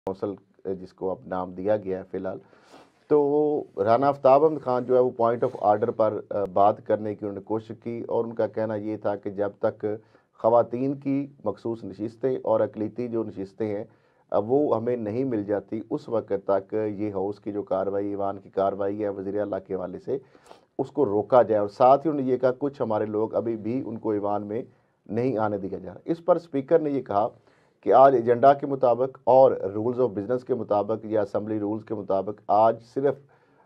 Council जिसको अब नाम दिया गया है फ़िलहाल। तो राना आफ्ताब अहमद खान जो है वो पॉइंट ऑफ आर्डर पर बात करने की उन्होंने कोशिश की और उनका कहना ये था कि जब तक ख़वातीन की मखसूस नशिस्तें और अक़लीती जो नशिस्तें हैं वो हमें नहीं मिल जाती, उस वक़्त तक ये हाउस की जो कार्रवाई, ईवान की कार्रवाई है वज़ीर आला के हवाले से उसको रोका जाए। और साथ ही उन्होंने ये कहा कुछ हमारे लोग अभी भी उनको ईवान में नहीं आने दिया जा रहा। इस पर स्पीकर ने ये कहा कि आज एजेंडा के मुताबिक और रूल्स ऑफ बिजनेस के मुताबिक या असम्बली रूल्स के मुताबिक आज सिर्फ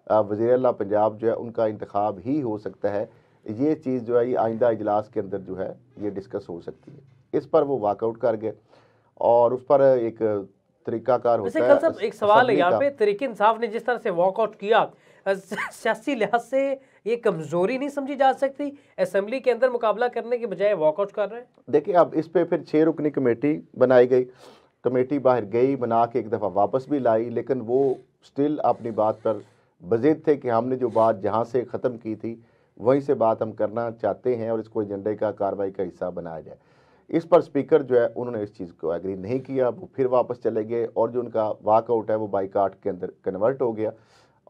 वज़ीर आला पंजाब जो है उनका इंतखाब ही हो सकता है। ये चीज़ जो है ये आइंदा इजलास के अंदर जो है ये डिस्कस हो सकती है। इस पर वो वाकआउट कर गए और उस पर एक तरीकाकार वैसे होता खल है साहब एक सवाल है असम्बली यहाँ का। पे, तहरीक इंसाफ ने जिस तरह से वॉकआउट किया, सियासी लिहाज से ये कमजोरी नहीं समझी जा सकती? असेंबली के अंदर मुकाबला करने के बजाय वॉकआउट कर रहे हैं। देखिए अब इस पे फिर 6 रुकनी कमेटी बनाई गई, कमेटी बाहर गई, बना के एक दफ़ा वापस भी लाई, लेकिन वो स्टिल अपनी बात पर बज़िद थे कि हमने जो बात जहाँ से ख़त्म की थी वहीं से बात हम करना चाहते हैं और इसको एजेंडे का कार्रवाई का हिस्सा बनाया जाए। इस पर स्पीकर जो है उन्होंने इस चीज़ को एग्री नहीं किया, वो फिर वापस चले गए और जो उनका वाकआउट है वो बाइकाट के अंदर कन्वर्ट हो गया।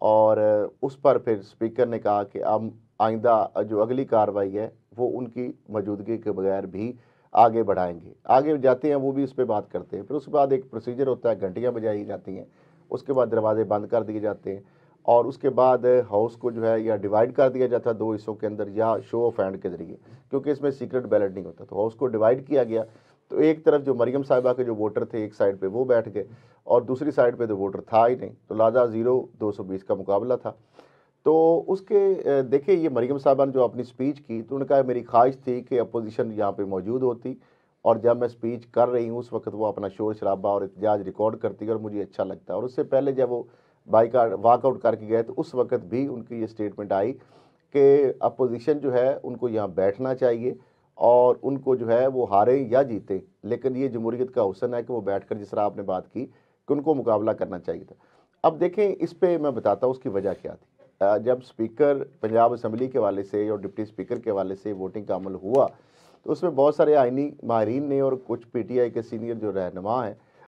और उस पर फिर स्पीकर ने कहा कि अब आइंदा जो अगली कार्रवाई है वो उनकी मौजूदगी के बगैर भी आगे बढ़ाएंगे। आगे जाते हैं वो भी इस पर बात करते हैं। फिर उसके बाद एक प्रोसीजर होता है, घंटियाँ बजाई जाती हैं, उसके बाद दरवाजे बंद कर दिए जाते हैं और उसके बाद हाउस को जो है या डिवाइड कर दिया जाता है 2 हिस्सों के अंदर या शो ऑफ हैंड के ज़रिए, क्योंकि इसमें सीक्रेट बैलेट नहीं होता। तो हाउस को डिवाइड किया गया, तो एक तरफ जो मरियम साहिबा के जो वोटर थे एक साइड पे वो बैठ गए और दूसरी साइड पे तो वोटर था ही नहीं, तो लिहाजा 0-220 का मुकाबला था। तो उसके देखिए ये मरियम साहबा ने जो अपनी स्पीच की तो उन्होंने कहा मेरी ख्वाहिश थी कि अपोजिशन यहाँ पे मौजूद होती और जब मैं स्पीच कर रही हूँ उस वक्त वो अपना शोर शराबा और एहतजाज रिकॉर्ड करती और मुझे अच्छा लगता है। और उससे पहले जब वो बाइकाट वाकआउट करके गए तो उस वक्त भी उनकी ये स्टेटमेंट आई कि अपोजिशन जो है उनको यहाँ बैठना चाहिए और उनको जो है वो हारे या जीते, लेकिन ये जमहूरियत का हुस्न है कि वो बैठकर जिस तरह आपने बात की कि उनको मुकाबला करना चाहिए था। अब देखें इस पे मैं बताता हूँ उसकी वजह क्या थी। जब स्पीकर पंजाब असम्बली के हवाले से और डिप्टी स्पीकर के हवाले से वोटिंग का अमल हुआ तो उसमें बहुत सारे आइनी माहिरीन ने और कुछ पीटीआई के सीनियर जो रहनुमा हैं